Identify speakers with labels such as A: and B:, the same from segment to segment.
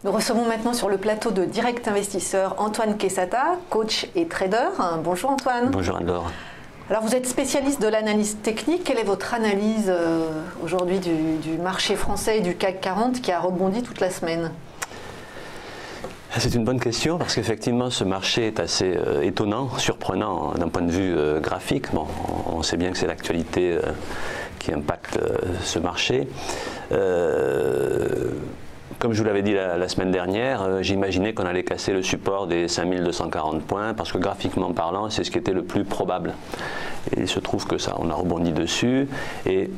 A: Nous recevons maintenant sur le plateau de Direct Investisseur Antoine Quesada, coach et trader. Bonjour Antoine.
B: Bonjour Anne-Laure.
A: Alors vous êtes spécialiste de l'analyse technique. Quelle est votre analyse aujourd'hui du marché français et du CAC 40 qui a rebondi toute la semaine?
B: C'est une bonne question parce qu'effectivement ce marché est assez étonnant, surprenant d'un point de vue graphique. Bon, on sait bien que c'est l'actualité qui impacte ce marché. Comme je vous l'avais dit la semaine dernière, j'imaginais qu'on allait casser le support des 5240 points parce que graphiquement parlant, c'est ce qui était le plus probable. Et il se trouve que ça, on a rebondi dessus. Et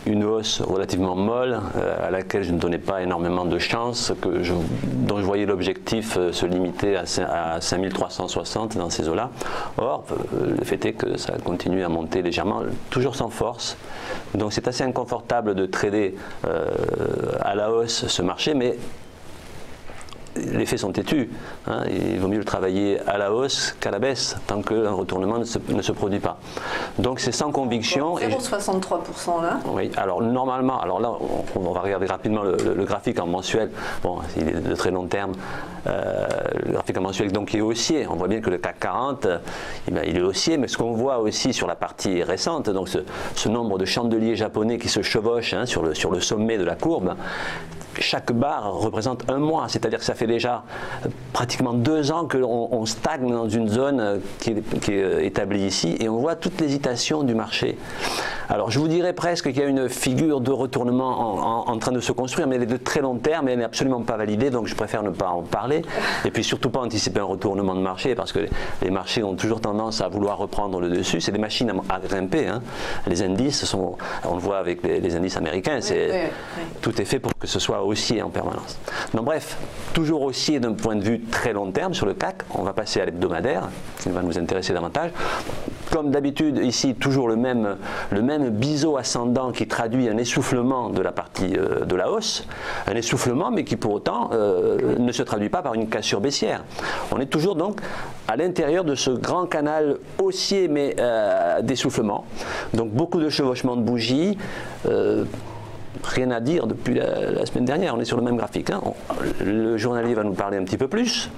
B: une hausse relativement molle à laquelle je ne donnais pas énormément de chance, dont je voyais l'objectif se limiter à 5360 dans ces eaux-là. Or, le fait est que ça continue à monter légèrement, toujours sans force. Donc c'est assez inconfortable de trader à la hausse ce marché, mais les faits sont têtus. Hein. Il vaut mieux le travailler à la hausse qu'à la baisse, tant qu'un retournement ne se produit pas. Donc c'est sans conviction.
A: 0,63% là.
B: Oui, alors normalement, alors là on va regarder rapidement le graphique en mensuel. Bon, il est de très long terme. Le graphique en mensuel donc, est haussier. On voit bien que le CAC 40, il est haussier, mais ce qu'on voit aussi sur la partie récente, donc ce nombre de chandeliers japonais qui se chevauchent hein, sur le sommet de la courbe, chaque barre représente un mois, c'est-à-dire que ça fait déjà pratiquement 2 ans qu'on stagne dans une zone qui est établie ici et on voit toute l'hésitation du marché. Alors je vous dirais presque qu'il y a une figure de retournement en train de se construire, mais elle est de très long terme et elle n'est absolument pas validée, donc je préfère ne pas en parler et puis surtout pas anticiper un retournement de marché parce que les marchés ont toujours tendance à vouloir reprendre le dessus. C'est des machines à grimper, hein. Les indices on le voit avec les indices américains, tout est fait pour que ce soit haussier en permanence. Donc bref, toujours haussier d'un point de vue très long terme sur le CAC. On va passer à l'hebdomadaire, qui va nous intéresser davantage. Comme d'habitude, ici, toujours le même biseau ascendant qui traduit un essoufflement de la partie de la hausse. Un essoufflement, mais qui pour autant ne se traduit pas par une cassure baissière. On est toujours donc à l'intérieur de ce grand canal haussier, mais d'essoufflement. Donc beaucoup de chevauchements de bougies. Rien à dire depuis la semaine dernière, on est sur le même graphique. Hein. Le journalier va nous parler un petit peu plus.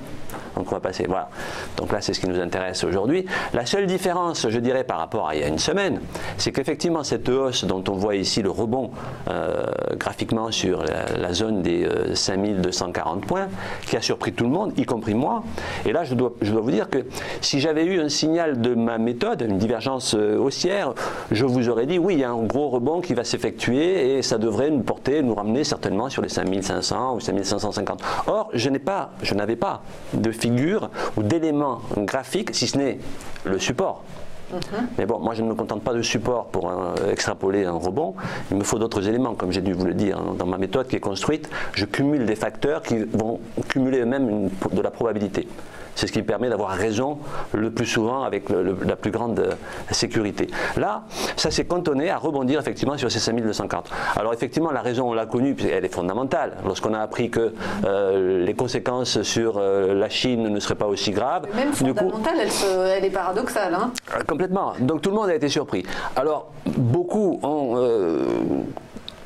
B: Donc on va passer, voilà. Donc là c'est ce qui nous intéresse aujourd'hui. La seule différence, je dirais, par rapport à il y a une semaine, c'est qu'effectivement cette hausse dont on voit ici le rebond graphiquement sur la zone des 5240 points, qui a surpris tout le monde, y compris moi. Et là je dois vous dire que si j'avais eu un signal de ma méthode, une divergence haussière, je vous aurais dit oui, il y a un gros rebond qui va s'effectuer et ça devrait nous ramener certainement sur les 5500 ou 5550. Or, je n'avais pas de figure ou d'éléments graphiques, si ce n'est le support. Mais bon, moi je ne me contente pas de support pour extrapoler un rebond, il me faut d'autres éléments, comme j'ai dû vous le dire. Dans ma méthode qui est construite, je cumule des facteurs qui vont cumuler eux-mêmes de la probabilité. C'est ce qui permet d'avoir raison le plus souvent avec la plus grande sécurité. Là, ça s'est cantonné à rebondir effectivement sur ces 5240. Alors effectivement, la raison, on l'a connue, elle est fondamentale. Lorsqu'on a appris que les conséquences sur la Chine ne seraient pas aussi graves.
A: Même fondamentale, elle est paradoxale. Hein.
B: Complètement. Donc tout le monde a été surpris. Alors, beaucoup ont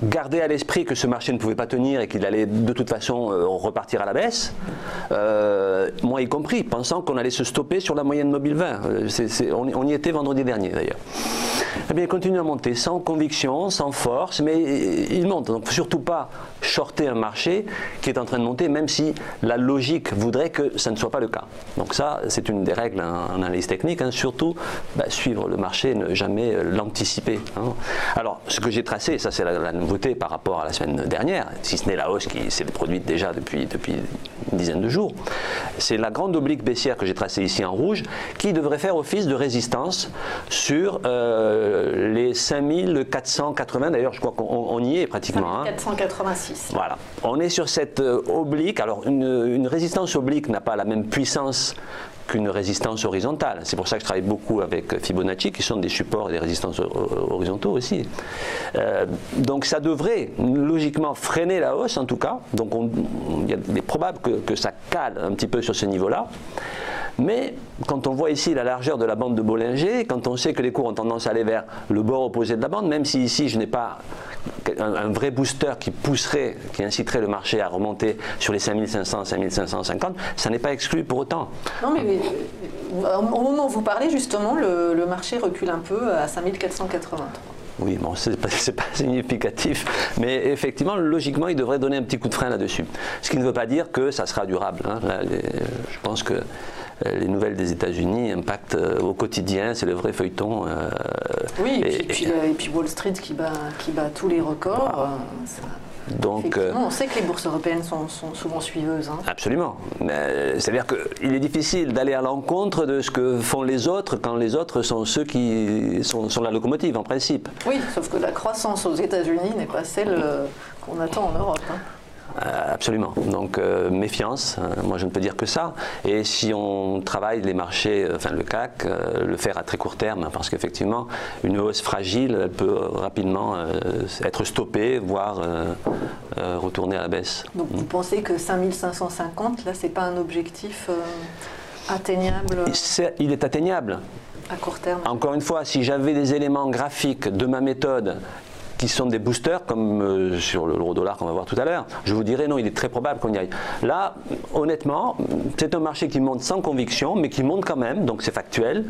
B: garder à l'esprit que ce marché ne pouvait pas tenir et qu'il allait de toute façon repartir à la baisse, moi y compris, pensant qu'on allait se stopper sur la moyenne mobile 20. On y était vendredi dernier d'ailleurs. Eh bien, il continue à monter sans conviction, sans force, mais il monte. Donc, surtout pas shorter un marché qui est en train de monter, même si la logique voudrait que ça ne soit pas le cas. Donc ça, c'est une des règles en analyse technique, hein, surtout suivre le marché, ne jamais l'anticiper. Hein. Alors, ce que j'ai tracé, ça c'est la nouveauté par rapport à la semaine dernière, si ce n'est la hausse qui s'est produite déjà depuis une dizaine de jours, c'est la grande oblique baissière que j'ai tracée ici en rouge, qui devrait faire office de résistance sur les 5480, d'ailleurs je crois qu'on y est pratiquement.
A: 5486.
B: Hein. Voilà, on est sur cette oblique. Alors une résistance oblique n'a pas la même puissance qu'une résistance horizontale. C'est pour ça que je travaille beaucoup avec Fibonacci, qui sont des supports et des résistances horizontaux aussi. Donc ça devrait logiquement freiner la hausse en tout cas. Donc il est probable que ça cale un petit peu sur ce niveau-là. Mais quand on voit ici la largeur de la bande de Bollinger, quand on sait que les cours ont tendance à aller vers le bord opposé de la bande, même si ici je n'ai pas un vrai booster qui pousserait, qui inciterait le marché à remonter sur les 5500, 5550, ça n'est pas exclu pour autant.
A: Non, mais au moment où vous parlez, justement, le marché recule un peu à 5483.
B: Oui, bon, c'est pas significatif, mais effectivement, logiquement, il devrait donner un petit coup de frein là-dessus. Ce qui ne veut pas dire que ça sera durable. Hein. Là, je pense que les nouvelles des États-Unis impactent au quotidien, c'est le vrai feuilleton.
A: Oui, et puis Wall Street qui bat tous les records. Donc, on sait que les bourses européennes sont souvent suiveuses. Hein.
B: Absolument. C'est-à-dire qu'il est difficile d'aller à l'encontre de ce que font les autres quand les autres sont ceux qui sont la locomotive, en principe.
A: Oui, sauf que la croissance aux États-Unis n'est pas celle qu'on attend en Europe. Hein.
B: Absolument. Donc méfiance, moi je ne peux dire que ça. Et si on travaille les marchés, enfin le CAC, le faire à très court terme, parce qu'effectivement une hausse fragile elle peut rapidement être stoppée, voire retourner à la baisse.
A: Donc vous pensez que 5550, là c'est pas un objectif atteignable?
B: Il est atteignable.
A: À court terme.
B: Encore une fois, si j'avais des éléments graphiques de ma méthode qui sont des boosters, comme sur l'euro-dollar qu'on va voir tout à l'heure, je vous dirais non, il est très probable qu'on y aille. Là, honnêtement, c'est un marché qui monte sans conviction, mais qui monte quand même, donc c'est factuel.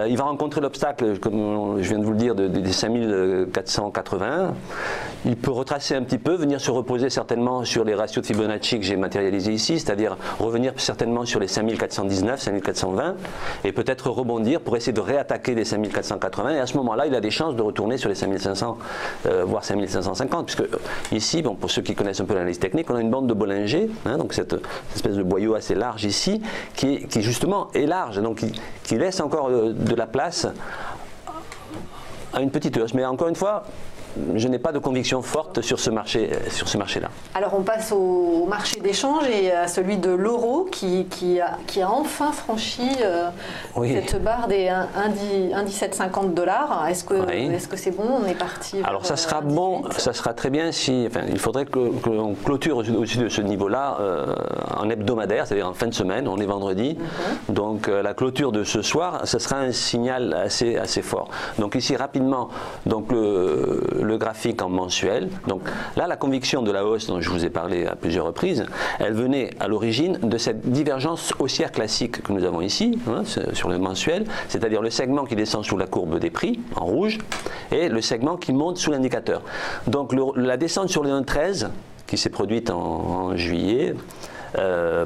B: Il va rencontrer l'obstacle, comme je viens de vous le dire, des 5480. Il peut retracer un petit peu, venir se reposer certainement sur les ratios de Fibonacci que j'ai matérialisés ici, c'est-à-dire revenir certainement sur les 5419, 5420, et peut-être rebondir pour essayer de réattaquer les 5480, et à ce moment-là, il a des chances de retourner sur les 5500. Voire 5550, puisque ici, bon, pour ceux qui connaissent un peu l'analyse technique, on a une bande de Bollinger, hein, donc cette espèce de boyau assez large ici, qui justement est large, donc qui laisse encore de la place à une petite hausse. Mais encore une fois, je n'ai pas de conviction forte sur ce marché-là.
A: Alors on passe au marché d'échange et à celui de l'euro qui a enfin franchi cette barre des 1,1750 $. Est-ce que c'est bon? On est parti.
B: Alors ça sera bon, ça sera très bien si, enfin, il faudrait que l'on clôture au-dessus de ce niveau-là en hebdomadaire, c'est-à-dire en fin de semaine, on est vendredi. Donc la clôture de ce soir, ça sera un signal assez fort. Donc ici rapidement, donc le graphique en mensuel. Donc là, la conviction de la hausse dont je vous ai parlé à plusieurs reprises, elle venait à l'origine de cette divergence haussière classique que nous avons ici, hein, sur le mensuel, c'est-à-dire le segment qui descend sous la courbe des prix, en rouge, et le segment qui monte sous l'indicateur. Donc la descente sur le 1,13 qui s'est produite en juillet,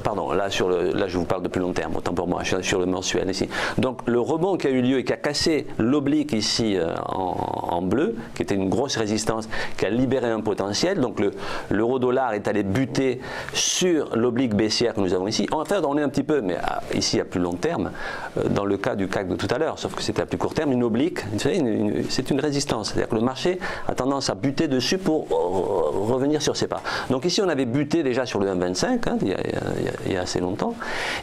B: pardon, là je vous parle de plus long terme, autant pour moi, je suis sur le mensuel ici. Donc le rebond qui a eu lieu et qui a cassé l'oblique ici en bleu, qui était une grosse résistance, qui a libéré un potentiel, donc l'euro-dollar est allé buter sur l'oblique baissière que nous avons ici. En fait, on est un petit peu, mais ici à plus long terme, dans le cas du CAC de tout à l'heure, sauf que c'était à plus court terme, une oblique, c'est une résistance, c'est-à-dire que le marché a tendance à buter dessus pour revenir sur ses pas. Donc ici on avait buté déjà sur le 1,25, hein, il y a assez longtemps,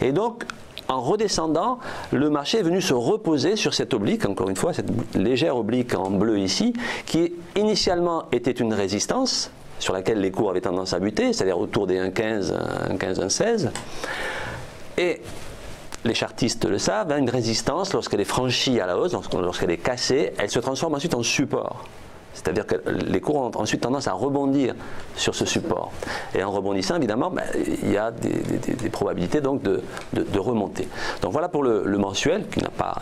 B: et donc en redescendant, le marché est venu se reposer sur cette oblique, encore une fois, cette légère oblique en bleu ici, qui initialement était une résistance sur laquelle les cours avaient tendance à buter, c'est-à-dire autour des 1,15, 1,16, et les chartistes le savent, hein, une résistance, lorsqu'elle est franchie à la hausse, lorsqu'elle est cassée, elle se transforme ensuite en support. C'est-à-dire que les cours ont ensuite tendance à rebondir sur ce support. Et en rebondissant, évidemment, il y a des probabilités donc de remonter. Donc voilà pour le mensuel, qui n'a pas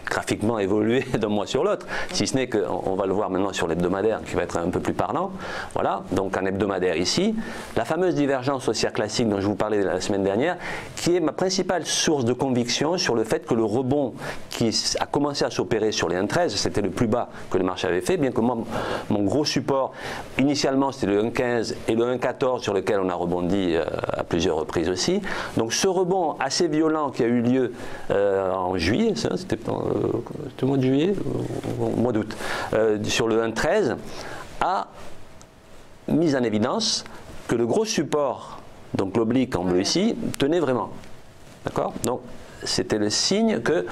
B: graphiquement évolué d'un mois sur l'autre, si ce n'est qu'on va le voir maintenant sur l'hebdomadaire qui va être un peu plus parlant. Voilà, donc un hebdomadaire ici, la fameuse divergence haussière classique dont je vous parlais la semaine dernière, qui est ma principale source de conviction sur le fait que le rebond qui a commencé à s'opérer sur les 1,13, c'était le plus bas que le marché avait fait, bien que moi, mon gros support, initialement c'était le 1,15 et le 1,14 sur lequel on a rebondi à plusieurs reprises aussi. Donc ce rebond assez violent qui a eu lieu en juillet, c'était au mois de juillet, au mois d'août, sur le 1,13, a mis en évidence que le gros support, donc l'oblique en bleu ici, tenait vraiment. D'accord? Donc c'était le signe que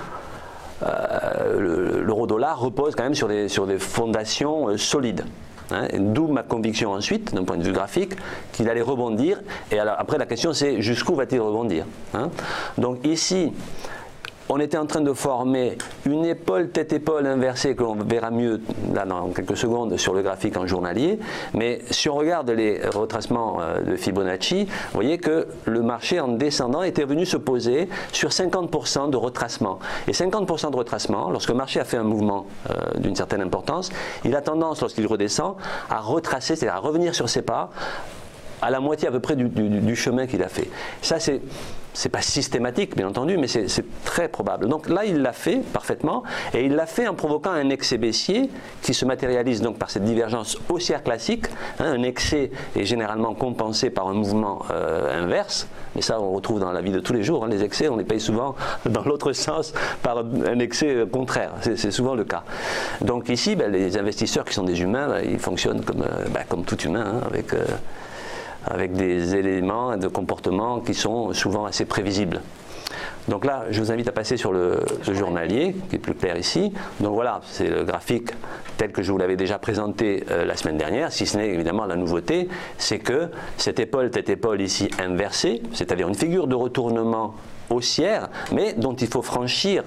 B: l'euro-dollar repose quand même sur des fondations solides. Hein, d'où ma conviction ensuite, d'un point de vue graphique, qu'il allait rebondir. Et alors, après, la question c'est jusqu'où va-t-il rebondir, hein? Donc ici, on était en train de former une épaule, tête-épaule inversée, que l'on verra mieux là dans quelques secondes sur le graphique en journalier. Mais si on regarde les retracements de Fibonacci, vous voyez que le marché en descendant était venu se poser sur 50% de retracement. Et 50% de retracement, lorsque le marché a fait un mouvement d'une certaine importance, il a tendance, lorsqu'il redescend, à retracer, c'est-à-dire à revenir sur ses pas, à la moitié à peu près du chemin qu'il a fait. Ça, c'est pas systématique, bien entendu, mais c'est très probable. Donc là, il l'a fait parfaitement, et il l'a fait en provoquant un excès baissier qui se matérialise donc par cette divergence haussière classique. Hein, un excès est généralement compensé par un mouvement inverse, mais ça, on retrouve dans la vie de tous les jours. Hein, les excès, on les paye souvent dans l'autre sens par un excès contraire. C'est souvent le cas. Donc ici, les investisseurs qui sont des humains, ils fonctionnent comme tout humain, hein, avec des éléments de comportement qui sont souvent assez prévisibles. Donc là, je vous invite à passer sur le journalier, qui est plus clair ici. Donc voilà, c'est le graphique tel que je vous l'avais déjà présenté la semaine dernière, si ce n'est évidemment la nouveauté, c'est que cette épaule, tête-épaule ici inversée, c'est-à-dire une figure de retournement haussière, mais dont il faut franchir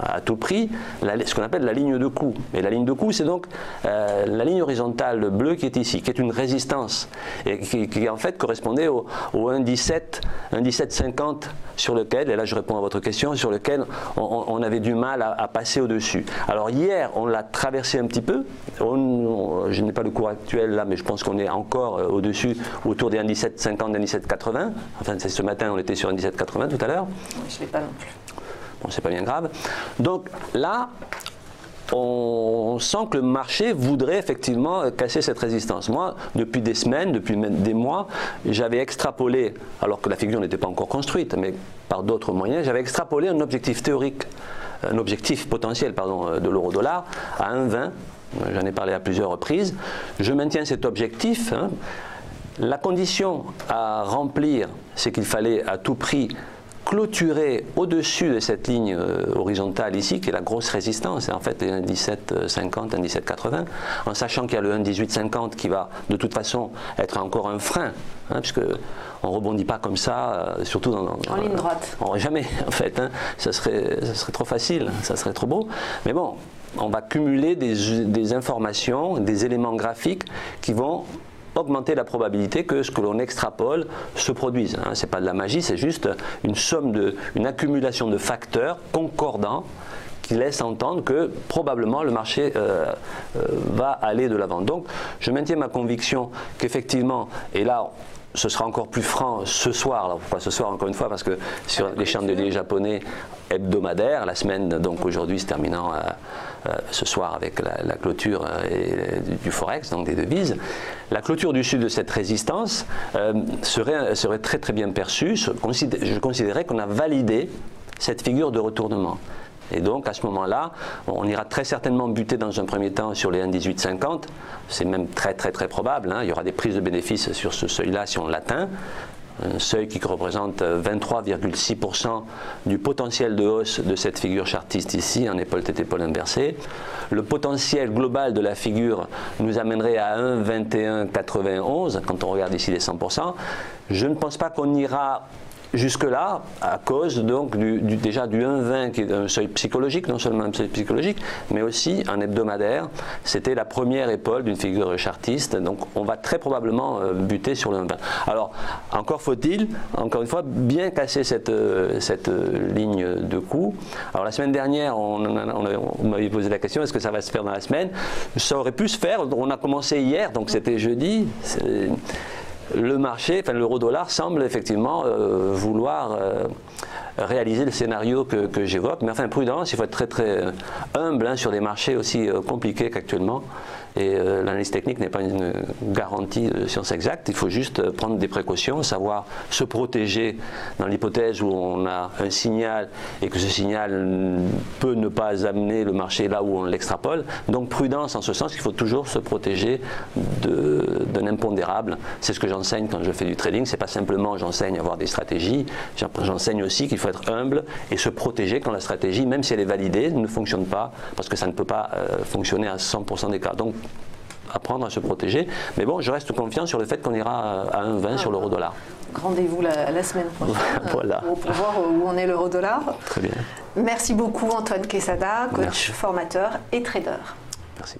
B: à tout prix ce qu'on appelle la ligne de coup. Et la ligne de coup, c'est donc la ligne horizontale bleue qui est ici, qui est une résistance, et qui en fait correspondait au 1,1750 sur lequel, et là je réponds à votre question, sur lequel on avait du mal à passer au-dessus. Alors hier, on l'a traversé un petit peu, je n'ai pas le cours actuel là, mais je pense qu'on est encore au-dessus, autour des 1,1750, 1,1780. Enfin, ce matin, on était sur 1,1780 tout à l'heure.
A: Je ne l'ai pas non plus.
B: Bon, c'est pas bien grave. Donc là, on sent que le marché voudrait effectivement casser cette résistance. Moi, depuis des semaines, depuis des mois, j'avais extrapolé, alors que la figure n'était pas encore construite, mais par d'autres moyens, j'avais extrapolé un objectif théorique, un objectif potentiel, pardon, de l'euro-dollar à 1,20. J'en ai parlé à plusieurs reprises. Je maintiens cet objectif. Hein. La condition à remplir, c'est qu'il fallait à tout prix clôturer au-dessus de cette ligne horizontale ici, qui est la grosse résistance, en fait 1,1750, 1,1780, en sachant qu'il y a le 1,1850 qui va de toute façon être encore un frein, hein, puisque on ne rebondit pas comme ça, surtout en
A: ligne droite.
B: Jamais, en fait, hein, ça serait trop facile, ça serait trop beau, mais bon, on va cumuler des informations, des éléments graphiques qui vont augmenter la probabilité que ce que l'on extrapole se produise. Hein. Ce n'est pas de la magie, c'est juste une accumulation de facteurs concordants qui laissent entendre que probablement le marché va aller de l'avant. Donc je maintiens ma conviction qu'effectivement, et là ce sera encore plus franc ce soir. Alors pourquoi ce soir encore une fois? Parce que sur les chandeliers japonais hebdomadaires, la semaine donc aujourd'hui se terminant ce soir avec la clôture du Forex, donc des devises, la clôture du sud de cette résistance serait très très bien perçue. Je considérais qu'on a validé cette figure de retournement. Et donc à ce moment-là, on ira très certainement buter dans un premier temps sur les 1,1850. C'est même très très très probable. Hein. Il y aura des prises de bénéfices sur ce seuil-là si on l'atteint. Un seuil qui représente 23,6% du potentiel de hausse de cette figure chartiste ici, en épaule tête épaule inversée. Le potentiel global de la figure nous amènerait à 1,2191 quand on regarde ici les 100%. Je ne pense pas qu'on ira jusque-là, à cause donc déjà du 1,20 qui est un seuil psychologique, non seulement un seuil psychologique, mais aussi un hebdomadaire. C'était la première épaule d'une figure chartiste, donc on va très probablement buter sur le 1,20. Alors, encore faut-il, encore une fois, bien casser cette ligne de coup. Alors la semaine dernière, on m'avait posé la question, est-ce que ça va se faire dans la semaine? Ça aurait pu se faire, on a commencé hier, donc c'était jeudi. Le marché, enfin l'euro-dollar semble effectivement vouloir réaliser le scénario que j'évoque. Mais enfin, prudence, il faut être très très humble hein, sur des marchés aussi compliqués qu'actuellement. Et l'analyse technique n'est pas une garantie de science exacte. Il faut juste prendre des précautions, savoir se protéger dans l'hypothèse où on a un signal et que ce signal peut ne pas amener le marché là où on l'extrapole. Donc prudence en ce sens qu'il faut toujours se protéger d'un impondérable. C'est ce que j'enseigne quand je fais du trading. C'est pas simplement j'enseigne à avoir des stratégies, j'enseigne aussi qu'il faut être humble et se protéger quand la stratégie, même si elle est validée, ne fonctionne pas parce que ça ne peut pas fonctionner à 100% des cas. Donc apprendre à se protéger. Mais bon, je reste confiant sur le fait qu'on ira à 1,20 sur l'euro-dollar.
A: Rendez-vous la semaine prochaine
B: voilà.
A: pour voir où en est l'euro-dollar.
B: Très bien.
A: Merci beaucoup Antoine Quesada, coach, formateur et trader.
B: Merci.